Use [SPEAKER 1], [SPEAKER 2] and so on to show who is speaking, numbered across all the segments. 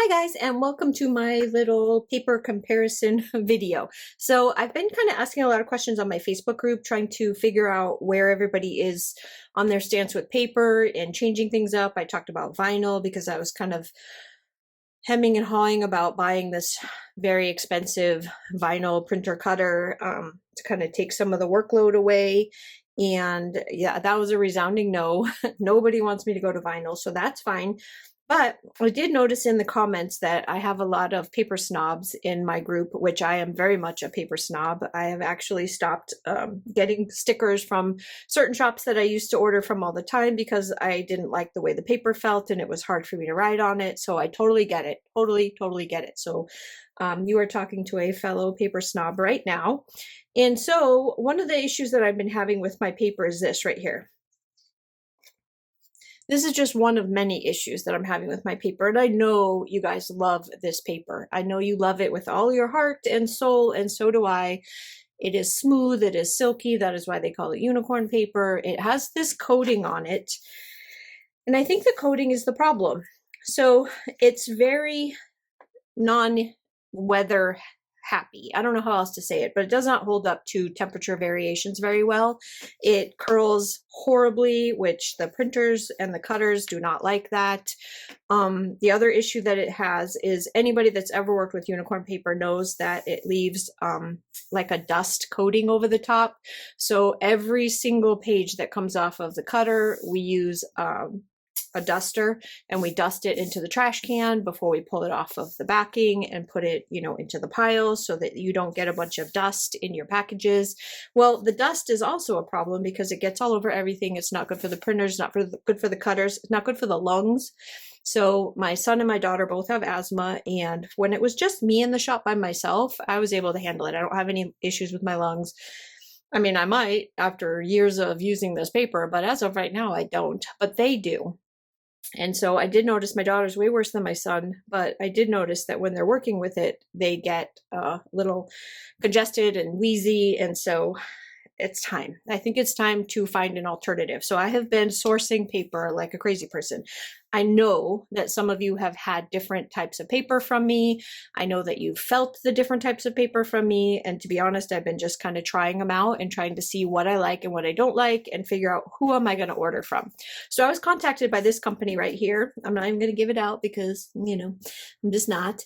[SPEAKER 1] Hi guys, and welcome to my little paper comparison video. So I've been kind of asking a lot of questions on my Facebook group, trying to figure out where everybody is on their stance with paper and changing things up. I talked about vinyl because I was kind of hemming and hawing about buying this very expensive vinyl printer cutter to kind of take some of the workload away. And yeah, that was a resounding no. Nobody wants me to go to vinyl, so that's fine. But I did notice in the comments that I have a lot of paper snobs in my group, which I am very much a paper snob. I have actually stopped getting stickers from certain shops that I used to order from all the time because I didn't like the way the paper felt and it was hard for me to write on it. So I totally get it. Totally get it. So you are talking to a fellow paper snob right now. And so one of the issues that I've been having with my paper is this right here. This is just one of many issues that I'm having with my paper, and I know you guys love this paper. I know you love it with all your heart and soul, and so do I. It is smooth, it is silky, that is why they call it unicorn paper. It has this coating on it, and I think the coating is the problem. So it's very non-weather happy. I don't know how else to say it, but it does not hold up to temperature variations very well. It curls horribly, which the printers and the cutters do not like that. The other issue that it has is anybody that's ever worked with unicorn paper knows that it leaves like a dust coating over the top. So every single page that comes off of the cutter, we use a duster and we dust it into the trash can before we pull it off of the backing and put it, into the pile so that you don't get a bunch of dust in your packages. Well, the dust is also a problem because it gets all over everything. It's not good for the printers, good for the cutters, it's not good for the lungs. So my son and my daughter both have asthma, and when it was just me in the shop by myself, I was able to handle it. I don't have any issues with my lungs. I mean, I might after years of using this paper, but as of right now, I don't, but they do. And so I did notice my daughter's way worse than my son, but I did notice that when they're working with it, they get a little congested and wheezy. And so it's time. I think it's time to find an alternative. So I have been sourcing paper like a crazy person. I know that some of you have had different types of paper from me. I know that you've felt the different types of paper from me. And to be honest, I've been just kind of trying them out and trying to see what I like and what I don't like and figure out who am I going to order from. So I was contacted by this company right here. I'm not even going to give it out because, I'm just not.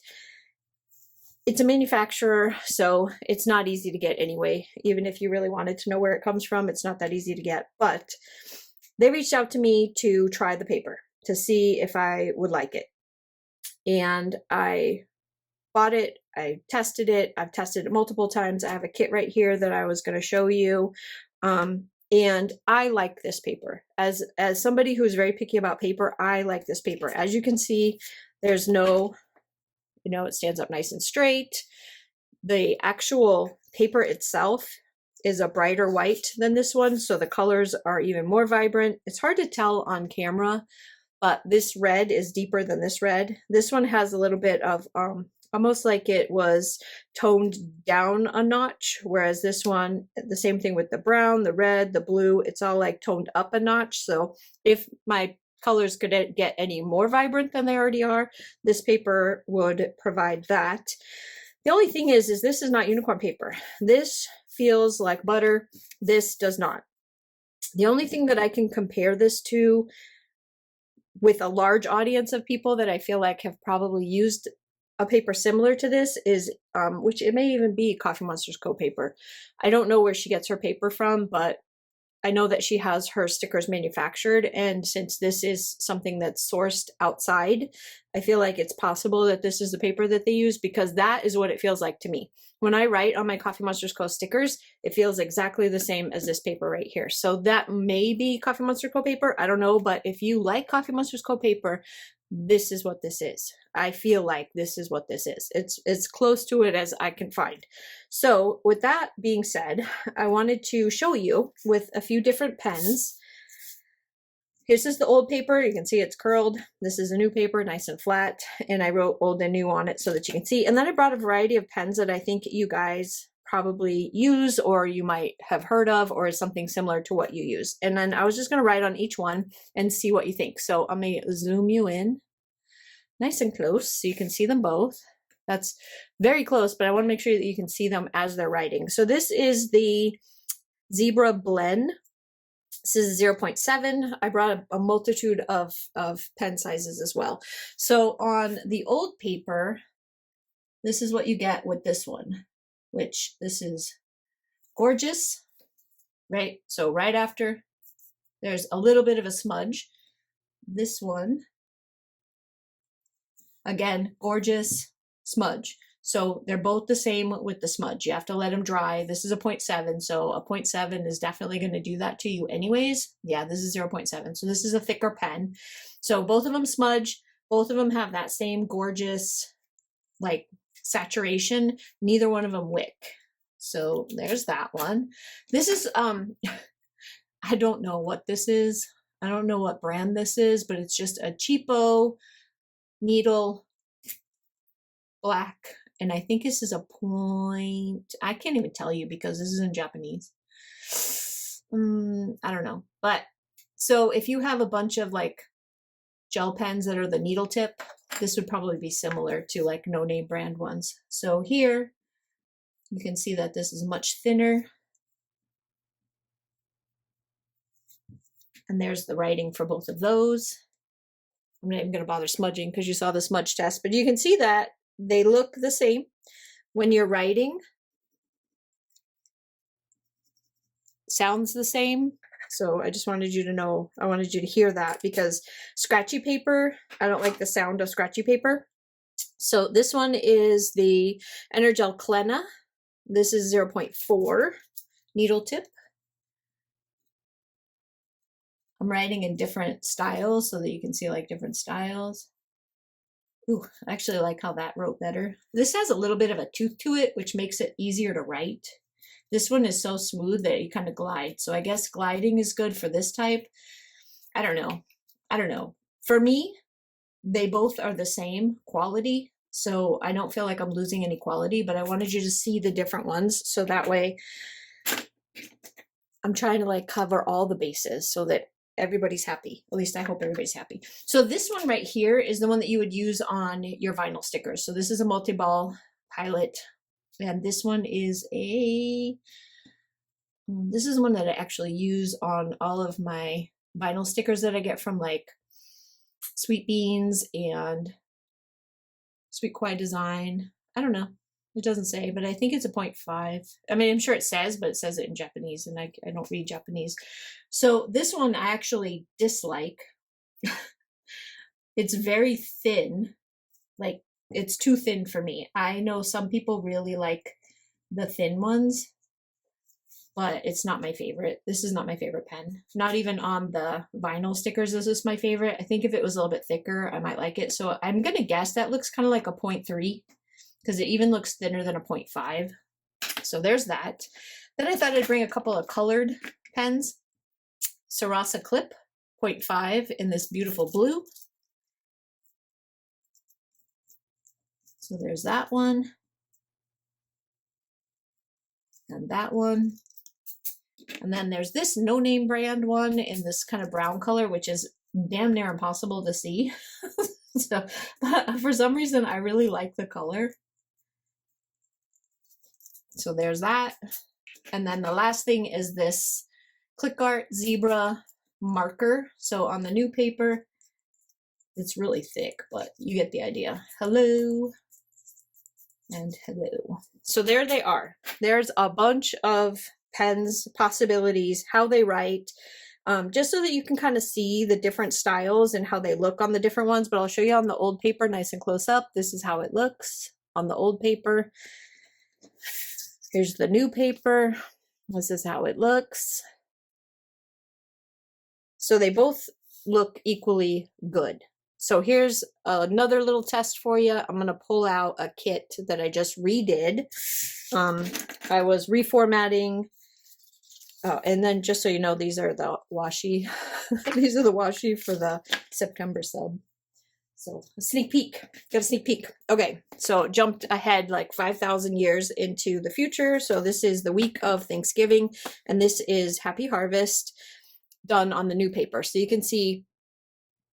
[SPEAKER 1] It's a manufacturer, so it's not easy to get anyway. Even if you really wanted to know where it comes from, it's not that easy to get. But they reached out to me to try the paper to see if I would like it. And I bought it. I tested it. I've tested it multiple times. I have a kit right here that I was going to show you. And I like this paper. As somebody who is very picky about paper, I like this paper. As you can see, there's no... it stands up nice and straight. The actual paper itself is a brighter white than this one, so the colors are even more vibrant. It's hard to tell on camera, but this red is deeper than this red. This one has a little bit of almost like it was toned down a notch, whereas this one, the same thing with the brown, the red, the blue, it's all like toned up a notch. So if my colors could get any more vibrant than they already are, this paper would provide that. The only thing is this is not unicorn paper. This feels like butter. This does not. The only thing that I can compare this to with a large audience of people that I feel like have probably used a paper similar to this is, which it may even be Coffee Monster's co-paper. I don't know where she gets her paper from, but I know that she has her stickers manufactured, and since this is something that's sourced outside, I feel like it's possible that this is the paper that they use, because that is what it feels like to me. When I write on my Coffee Monsters Co. stickers, it feels exactly the same as this paper right here. So that may be Coffee Monster Co. paper, I don't know, but if you like Coffee Monsters Co. paper, this is what this is. I feel like this is what this is. It's close to it as I can find. So with that being said, I wanted to show you with a few different pens. This is the old paper. You can see it's curled. This is a new paper, nice and flat. And I wrote old and new on it so that you can see. And then I brought a variety of pens that I think you guys probably use, or you might have heard of, or is something similar to what you use. And then I was just going to write on each one and see what you think. So I'm going to zoom you in nice and close so you can see them both. That's very close, but I want to make sure that you can see them as they're writing. So this is the Zebra Blend. This is 0.7. I brought a multitude of pen sizes as well. So on the old paper, this is what you get with this one, which this is gorgeous, right? So right after, there's a little bit of a smudge. This one, again, gorgeous smudge. So they're both the same with the smudge. You have to let them dry. This is a 0.7, so a 0.7 is definitely going to do that to you anyways. Yeah, this is 0.7, so this is a thicker pen. So both of them smudge. Both of them have that same gorgeous, like, saturation. Neither one of them wick. So there's that one. This is, I don't know what this is. I don't know what brand this is, but it's just a cheapo needle black. And I think this is a point. I can't even tell you because this is in Japanese. I don't know. But so if you have a bunch of like gel pens that are the needle tip, this would probably be similar to like no name brand ones. So here you can see that this is much thinner. And there's the writing for both of those. I'm not even going to bother smudging because you saw the smudge test, but you can see that they look the same when you're writing. Sounds the same. So I just wanted you to know, I wanted you to hear that because scratchy paper, I don't like the sound of scratchy paper. So this one is the Energel Klena. This is 0.4 needle tip. I'm writing in different styles so that you can see like different styles. Ooh, I actually like how that wrote better. This has a little bit of a tooth to it, which makes it easier to write. This one is so smooth that you kind of glide. So I guess gliding is good for this type. I don't know. I don't know. For me, they both are the same quality. So I don't feel like I'm losing any quality, but I wanted you to see the different ones. So that way I'm trying to like cover all the bases so that everybody's happy. At least I hope everybody's happy. So this one right here is the one that you would use on your vinyl stickers. So this is a multi-ball pilot. And this one is this is one that I actually use on all of my vinyl stickers that I get from like Sweet Beans and Sweet Quiet Design. I don't know. It doesn't say, but I think it's a 0.5. I mean, I'm sure it says, but it says it in Japanese, and I don't read Japanese. So this one I actually dislike. It's very thin. Like, it's too thin for me. I know some people really like the thin ones, but it's not my favorite. This is not my favorite pen. Not even on the vinyl stickers is this my favorite. I think if it was a little bit thicker, I might like it. So I'm going to guess that looks kind of like a 0.3 because it even looks thinner than a 0.5. So there's that. Then I thought I'd bring a couple of colored pens. Sarasa Clip 0.5 in this beautiful blue. So there's that one. And that one. And then there's this no-name brand one in this kind of brown color, which is damn near impossible to see. So, but for some reason, I really like the color. So there's that. And then the last thing is this Click Art Zebra marker. So on the new paper, it's really thick, but you get the idea. Hello. And hello. So there they are. There's a bunch of pens, possibilities, how they write, just so that you can kind of see the different styles and how they look on the different ones. But I'll show you on the old paper nice and close up. This is how it looks on the old paper. Here's the new paper. This is how it looks. So they both look equally good. So here's another little test for you. I'm going to pull out a kit that I just redid. I was reformatting. Oh, and then just so you know, these are the washi. These are the washi for the September sub. So a sneak peek. Got a sneak peek. Okay, so jumped ahead like 5,000 years into the future. So this is the week of Thanksgiving, and this is Happy Harvest done on the new paper. So you can see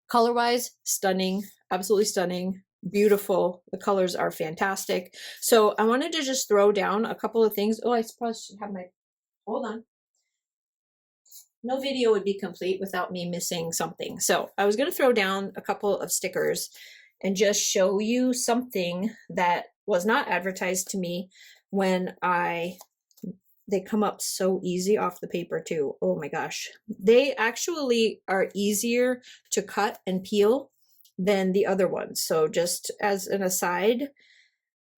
[SPEAKER 1] color-wise, stunning, absolutely stunning. beautiful. The colors are fantastic. So I wanted to just throw down a couple of things. Oh, I suppose I should have my, hold on. No video would be complete without me missing something. So I was going to throw down a couple of stickers and just show you something that was not advertised to me when they come up so easy off the paper too. Oh my gosh. They actually are easier to cut and peel than the other ones. So just as an aside,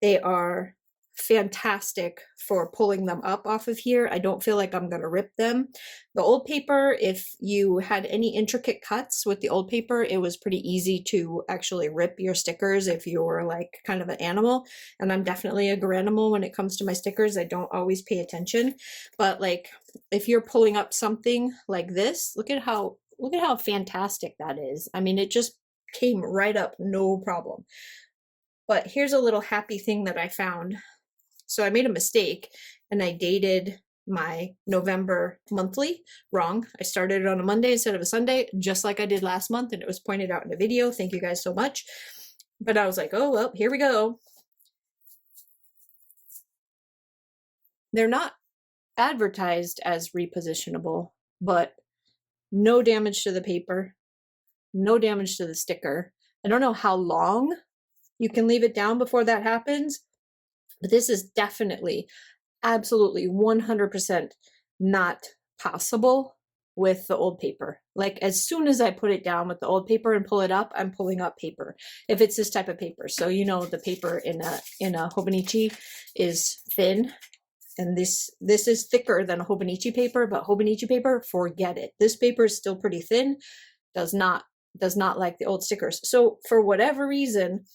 [SPEAKER 1] they are fantastic for pulling them up off of here. I don't feel like I'm going to rip them. The old paper, if you had any intricate cuts with the old paper, it was pretty easy to actually rip your stickers if you were like kind of an animal. And I'm definitely a granimal when it comes to my stickers. I don't always pay attention. But like if you're pulling up something like this, look at how fantastic that is. I mean, it just came right up, no problem. But here's a little happy thing that I found. So I made a mistake and I dated my November monthly wrong. I started it on a Monday instead of a Sunday, just like I did last month, and it was pointed out in a video. Thank you guys so much. But I was like, oh, well, here we go. They're not advertised as repositionable, but no damage to the paper, no damage to the sticker. I don't know how long you can leave it down before that happens, but this is definitely, absolutely 100% not possible with the old paper. Like as soon as I put it down with the old paper and pull it up, I'm pulling up paper. If it's this type of paper. So you know the paper in a Hobonichi is thin, and this is thicker than a Hobonichi paper, but Hobonichi paper, forget it. This paper is still pretty thin, does not like the old stickers. So for whatever reason,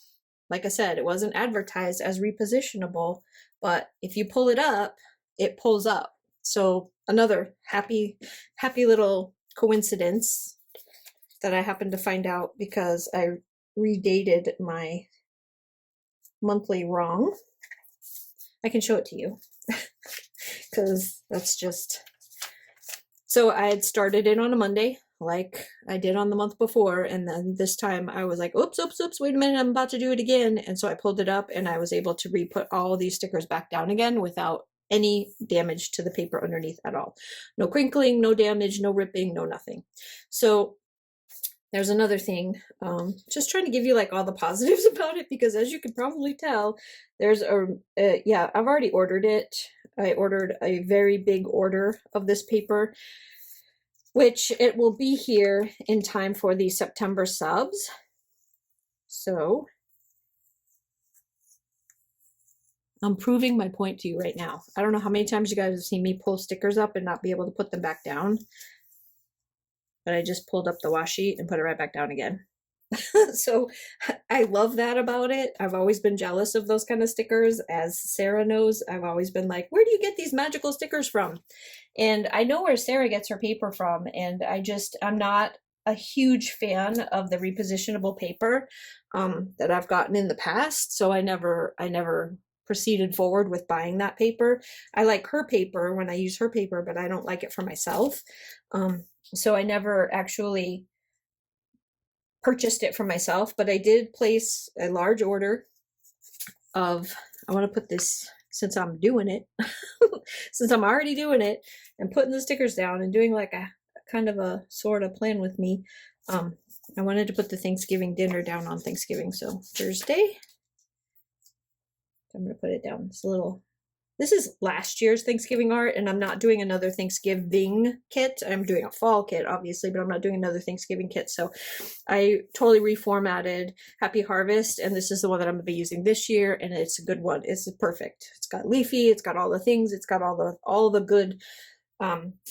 [SPEAKER 1] like I said, it wasn't advertised as repositionable, but if you pull it up, it pulls up. So another happy little coincidence that I happened to find out because I redated my monthly wrong. I can show it to you because that's just, so I had started it on a Monday like I did on the month before, and then this time I was like, oops, wait a minute, I'm about to do it again. And so I pulled it up and I was able to re-put all these stickers back down again without any damage to the paper underneath at all. No crinkling, no damage, no ripping, no nothing. So there's another thing, just trying to give you like all the positives about it, because as you can probably tell, there's yeah, I've already ordered it. I ordered a very big order of this paper, which it will be here in time for the September subs. So I'm proving my point to you right now. I don't know how many times you guys have seen me pull stickers up and not be able to put them back down, but I just pulled up the washi and put it right back down again. So I love that about it. I've always been jealous of those kind of stickers. As Sarah knows, I've always been like, where do you get these magical stickers from? And I know where Sarah gets her paper from, and I'm not a huge fan of the repositionable paper that I've gotten in the past. So I never proceeded forward with buying that paper. I like her paper when I use her paper, but I don't like it for myself. So I never actually purchased it for myself, but I did place a large order of, I want to put this, since I'm doing it, since I'm already doing it and putting the stickers down and doing like a kind of a sort of plan with me, I wanted to put the Thanksgiving dinner down on Thanksgiving. So Thursday, I'm going to put it down. It's a little, this is last year's Thanksgiving art, and I'm not doing another Thanksgiving kit. I'm doing a fall kit, obviously, but I'm not doing another Thanksgiving kit. So I totally reformatted Happy Harvest, and this is the one that I'm going to be using this year, and it's a good one. It's perfect. It's got leafy. It's got all the things. It's got all the good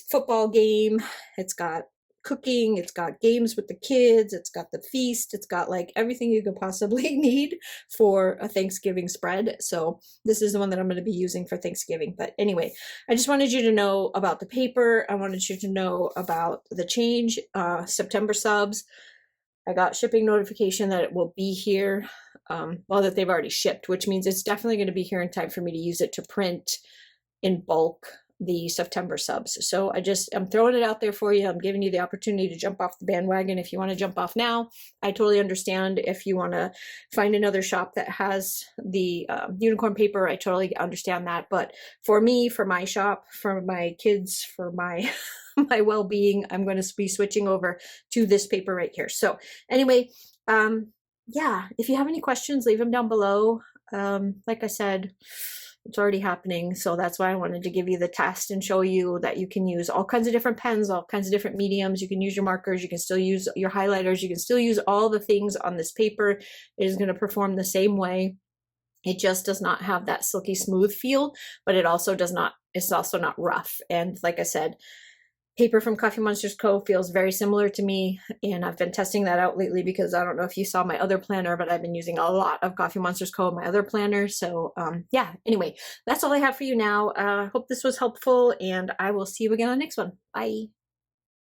[SPEAKER 1] football game. It's got cooking. It's got games with the kids. It's got the feast. It's got like everything you could possibly need for a Thanksgiving spread. So this is the one that I'm going to be using for Thanksgiving. But anyway, I just wanted you to know about the paper. I wanted you to know about the change, September subs. I got shipping notification that it will be here, well, that they've already shipped, which means it's definitely going to be here in time for me to use it to print in bulk the September subs. So I'm throwing it out there for you. I'm giving you the opportunity to jump off the bandwagon if you want to jump off now. I totally understand if you want to find another shop that has the unicorn paper. I totally understand that. But for me, for my shop, for my kids, for my my well-being, I'm going to be switching over to this paper right here. So anyway, yeah, if you have any questions, leave them down below. Like I said, it's already happening, so that's why I wanted to give you the test and show you that you can use all kinds of different pens, all kinds of different mediums. You can use your markers, you can still use your highlighters, you can still use all the things on this paper. It is going to perform the same way. It just does not have that silky smooth feel, but it's also not rough. And like I said, paper from Coffee Monsters Co. feels very similar to me, and I've been testing that out lately because I don't know if you saw my other planner, but I've been using a lot of Coffee Monsters Co. in my other planner. So yeah, anyway, that's all I have for you now. Hope this was helpful, and I will see you again on the next one. Bye.